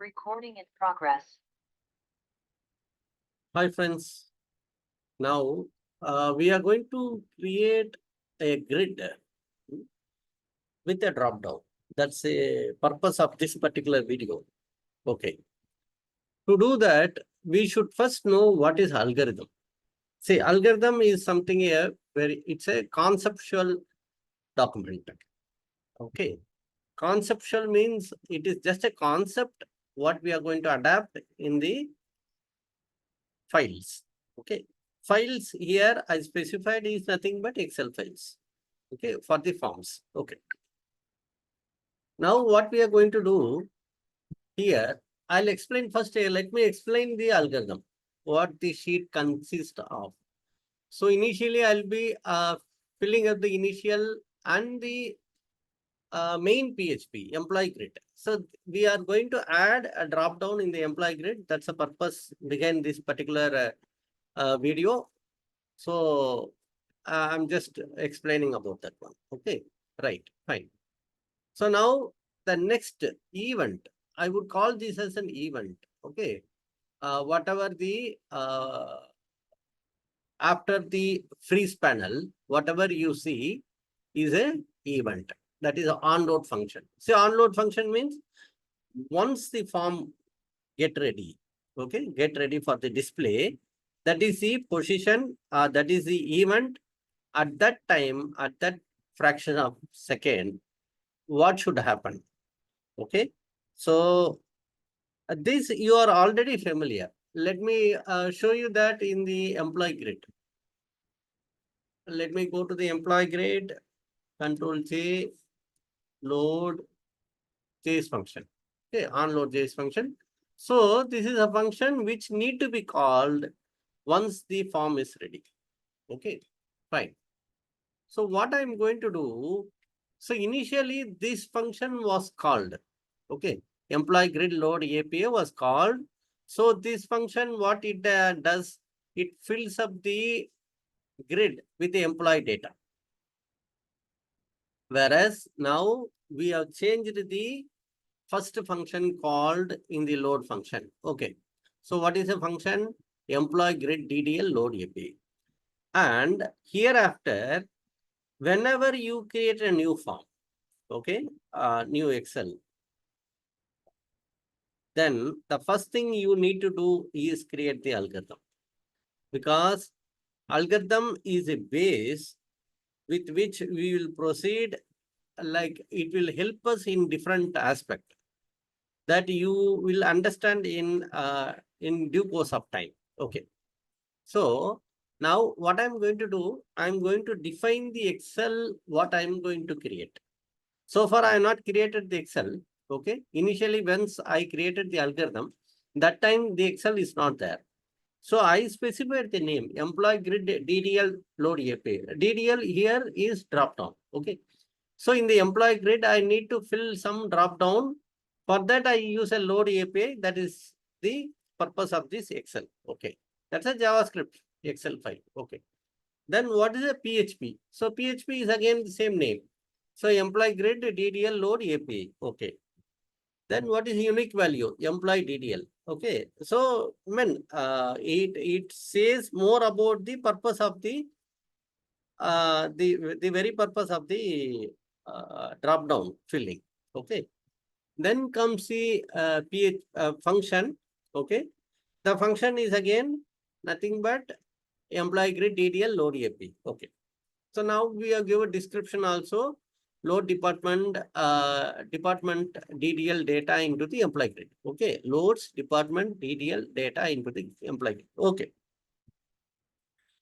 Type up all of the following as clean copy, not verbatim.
Recording in progress. Hi friends, now we are going to create a grid with a drop down. That's a purpose of this particular video. Okay. To do that, we should first know what is algorithm. See, algorithm is something here where it's a conceptual document. Okay. Conceptual means it is just a concept what we are going to adapt in the files. Okay. Files here I specified is nothing but Excel files. Okay, for the forms. Okay. Now what we are going to do here, I'll explain first. Let me explain the algorithm, what the sheet consists of. So initially I'll be filling up the initial and the main PHP employee grid. So we are going to add a drop down in the employee grid. That's the purpose behind this particular video. So I'm just explaining about that one. Okay, right, fine. So now the next event, I would call this as an event. Okay, whatever the after the freeze panel, whatever you see is a event. That is an onload function. So onload function means once the form get ready, okay, get ready for the display. That is the position. That is the event at that time. At that fraction of second, what should happen? Okay, so this you are already familiar. Let me show you that in the employee grid. Let me go to the employee grid, Control J, load JS function. Okay, onload JS function. So this is a function which need to be called once the form is ready. Okay, fine. So what I'm going to do, so initially this function was called, okay, employee grid load API was called. So this function, what it does, it fills up the grid with the employee data. Whereas now we have changed the first function called in the load function. Okay. So what is a function? Employee grid DDL load API. And hereafter, whenever you create a new form, okay, new Excel, then the first thing you need to do is create the algorithm, because algorithm is a base with which we will proceed. Like it will help us in different aspect that you will understand in due course of time. Okay. So now what I'm going to do, I'm going to define the Excel what I'm going to create. So far, I have not created the Excel. Okay. Initially, once I created the algorithm, that time the Excel is not there. So I specified the name employee grid DDL load API. DDL here is drop down. Okay. So in the employee grid, I need to fill some drop down. For that, I use a load API. That is the purpose of this Excel. Okay. That's a JavaScript Excel file. Okay. Then what is a PHP? So PHP is again the same name. So employee grid DDL load API. Okay. Then what is unique value? Employee DDL. Okay. So it says more about the purpose of the very purpose of the drop down filling. Okay. Then comes the PH function. Okay. The function is again nothing but employee grid DDL load API. Okay. So now we have given description also, load department DDL data into the employee grid. Okay, loads department DDL data into the employee grid. Okay.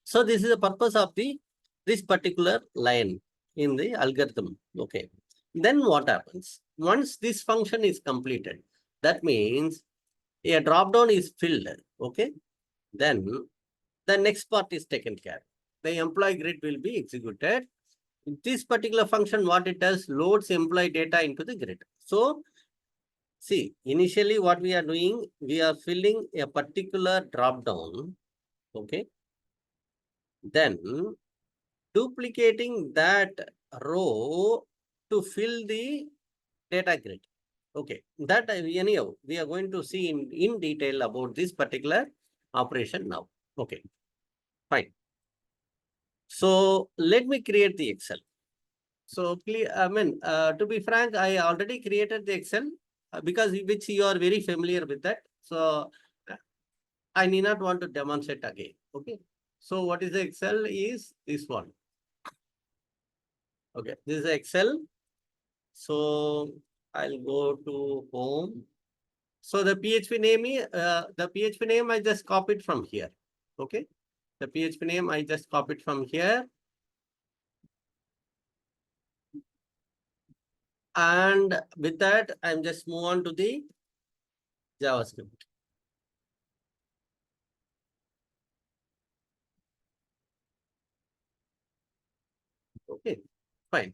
So this is the purpose of this particular line in the algorithm. Okay. Then what happens? Once this function is completed, that means a drop down is filled. Okay. Then the next part is taken care. The employee grid will be executed. This particular function, what it does, loads employee data into the grid. So see, initially what we are doing, we are filling a particular drop down. Okay. Then duplicating that row to fill the data grid. Okay, that anyhow, we are going to see in detail about this particular operation now. Okay, fine. So let me create the Excel. So please, to be frank, I already created the Excel because which you are very familiar with that. So I need not want to demonstrate again. Okay. So what is the Excel is this one. Okay, this is Excel. So I'll go to home. So the PHP name I just copied from here. Okay. The PHP name I just copied from here. And with that, I'm just move on to the JavaScript. Okay, fine.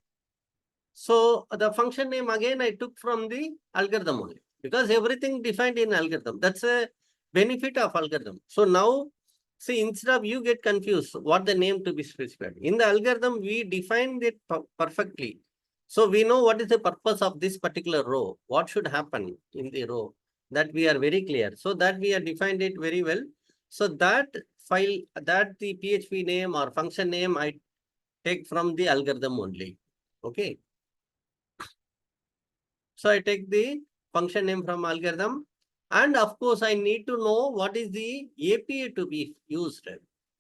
So the function name again I took from the algorithm only because everything defined in algorithm. That's a benefit of algorithm. So now, see, instead of you get confused what the name to be specified. In the algorithm, we defined it perfectly. So we know what is the purpose of this particular row, what should happen in the row, that we are very clear. So that we have defined it very well. So that file, that the PHP name or function name I take from the algorithm only. Okay. So I take the function name from algorithm. And of course, I need to know what is the API to be used.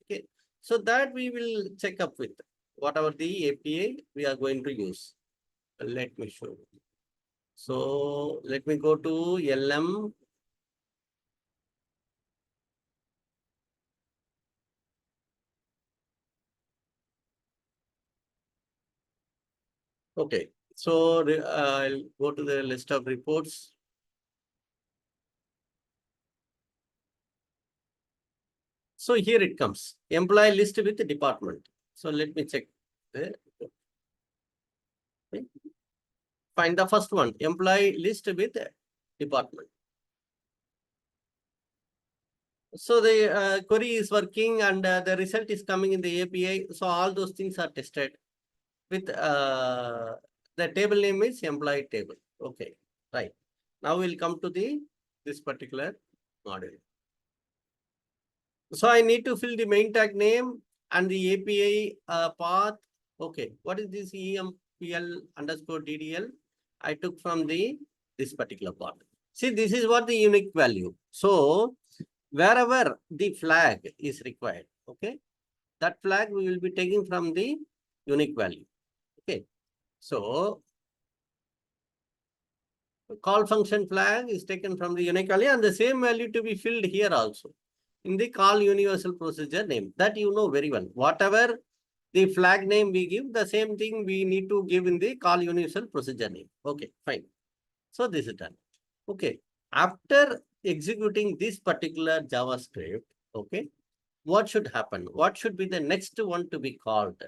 Okay. So that we will check up with whatever the API we are going to use. Let me show you. So let me go to LM. Okay. So I'll go to the list of reports. So here it comes, employee list with the department. So let me check there. Okay. Find the first one, employee list with department. So the query is working and the result is coming in the API. So all those things are tested with the table name is employee table. Okay, right. Now we'll come to this particular module. So I need to fill the main tag name and the API path. Okay, what is this EMPL underscore DDL? I took from this particular part. See, this is what the unique value. So wherever the flag is required, okay, that flag we will be taking from the unique value. Okay, so call function flag is taken from the unique value and the same value to be filled here also in the call universal procedure name. That you know very well. Whatever the flag name we give, the same thing we need to give in the call universal procedure name. Okay, fine. So this is done. Okay, after executing this particular JavaScript, okay, what should happen? What should be the next one to be called?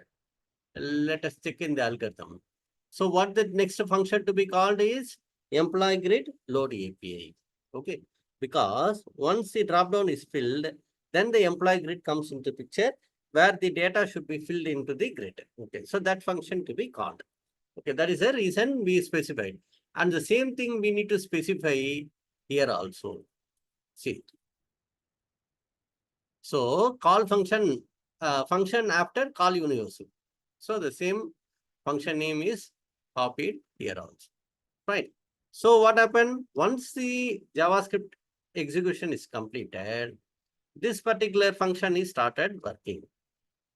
Let us check in the algorithm. So what the next function to be called is employee grid load API. Okay, because once the dropdown is filled, then the employee grid comes into picture where the data should be filled into the grid. Okay, so that function to be called. Okay, that is the reason we specified. And the same thing we need to specify here also. See. So call function after call universal. So the same function name is copied here also. Right. So what happened? Once the JavaScript execution is completed, this particular function is started working.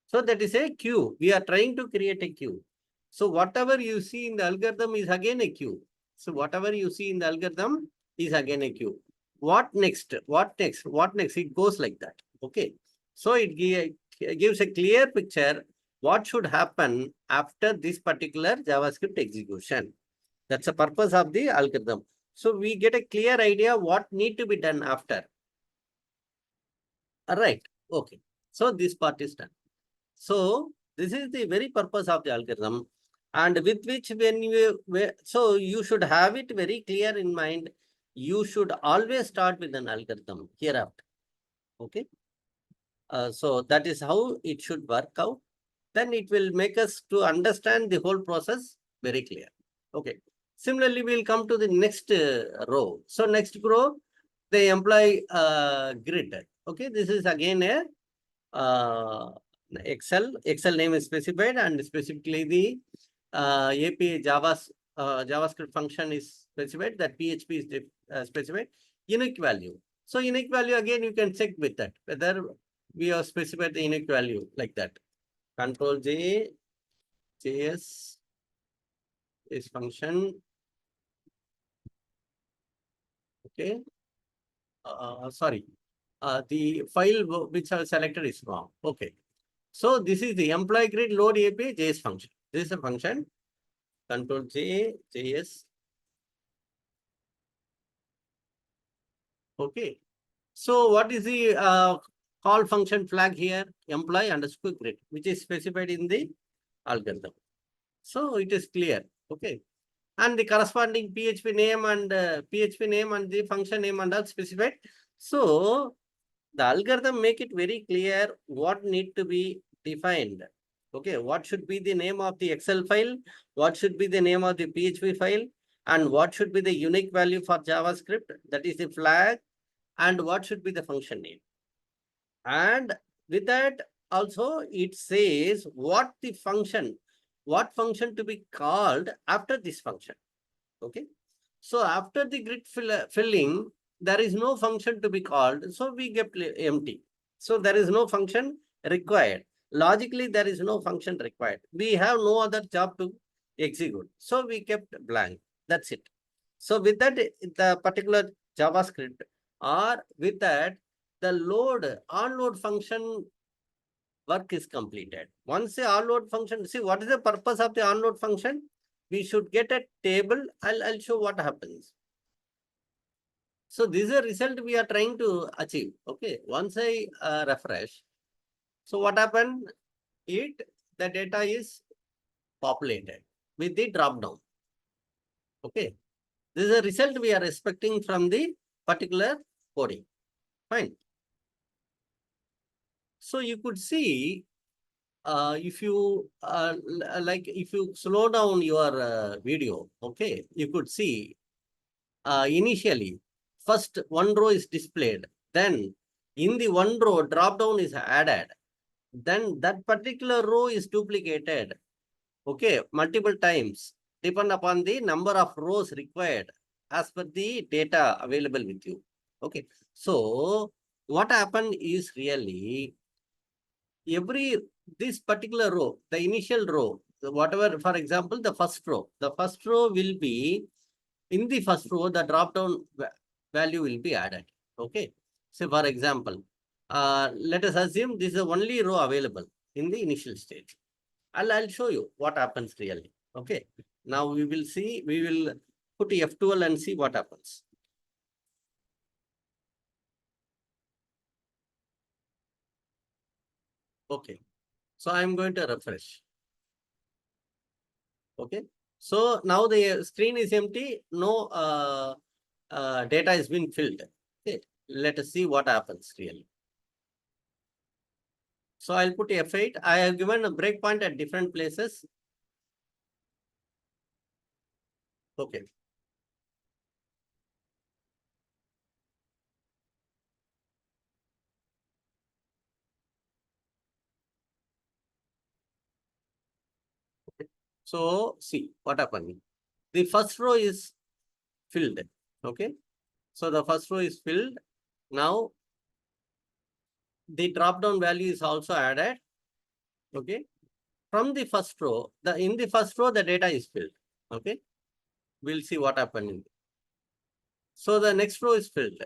So that is a queue. We are trying to create a queue. So whatever you see in the algorithm is again a queue. So whatever you see in the algorithm is again a queue. What next? What next? What next? It goes like that. Okay. So it gives a clear picture what should happen after this particular JavaScript execution. That's the purpose of the algorithm. So we get a clear idea what need to be done after. All right. Okay. So this part is done. So this is the very purpose of the algorithm, and with which so you should have it very clear in mind. You should always start with an algorithm hereafter. Okay. So that is how it should work out. Then it will make us to understand the whole process very clear. Okay. Similarly, we'll come to the next row. So next row, they employ grid. Okay, this is again a Excel. Excel name is specified, and specifically the API JavaScript function is specified. That PHP is specified. Unique value. So unique value again you can check with that whether we have specified the unique value like that. Control J, JS is function. Okay. Sorry. The file which I selected is wrong. Okay. So this is the employee grid load API JS function. This is a function. Control J, JS. Okay. So what is the call function flag here? Employee underscore grid, which is specified in the algorithm. So it is clear. Okay. And the corresponding PHP name and the function name and all specified. So the algorithm make it very clear what need to be defined. Okay, what should be the name of the Excel file, what should be the name of the PHP file, and what should be the unique value for JavaScript, that is the flag, and what should be the function name. And with that also it says what function to be called after this function. Okay. So after the grid filling, there is no function to be called. So we get empty. So there is no function required. Logically, there is no function required. We have no other job to execute. So we kept blank. That's it. So with that, the particular JavaScript or with that, the onload function work is completed. Once the onload function, see what is the purpose of the onload function? We should get a table. I'll show what happens. So this is a result we are trying to achieve. Okay. Once I refresh, so what happened? The data is populated with the drop down. Okay. This is a result we are expecting from the particular coding. Fine. So you could see if you if you slow down your video, okay, you could see initially first one row is displayed, then in the one row drop down is added, then that particular row is duplicated, okay, multiple times depend upon the number of rows required as per the data available with you. Okay, so what happened is really this particular row, the initial row, whatever, for example, the first row will be, in the first row, the drop down value will be added. Okay. So for example, let us assume this is the only row available in the initial stage. I'll show you what happens really. Okay. Now we will put F12 and see what happens. Okay. So I'm going to refresh. Okay. So now the screen is empty. No data has been filled. Okay. Let us see what happens really. So I'll put F8. I have given a breakpoint at different places. Okay. So see what happened. The first row is filled. Okay. So the first row is filled. Now the drop down value is also added. Okay. From the first row, in the first row, the data is filled. Okay. We'll see what happened. So the next row is filled.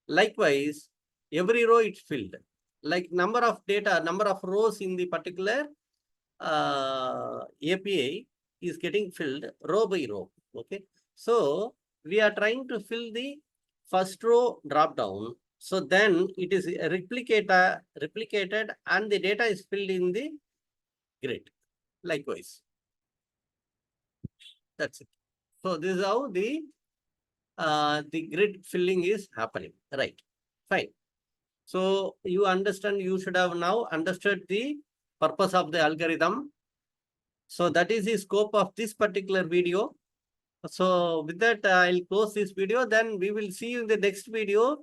Likewise, every row is filled. Like number of rows in the particular API is getting filled row by row. Okay. So we are trying to fill the first row drop down. So then it is replicated and the data is filled in the grid. Likewise. That's it. So this is how the grid filling is happening. Right. Fine. So you should have now understood the purpose of the algorithm. So that is the scope of this particular video. So with that, I'll close this video. Then we will see you in the next video.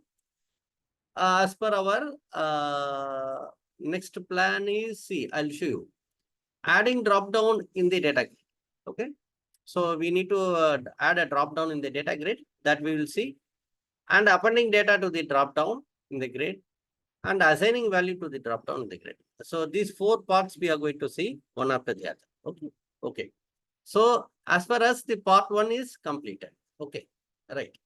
As per our next plan is, see, I'll show you. Adding drop down in the data grid. Okay. So we need to add a drop down in the data grid that we will see. And appending data to the drop down in the grid and assigning value to the drop down in the grid. So these 4 parts we are going to see one after the other. Okay. Okay. So as far as the part 1 is completed. Okay. Right.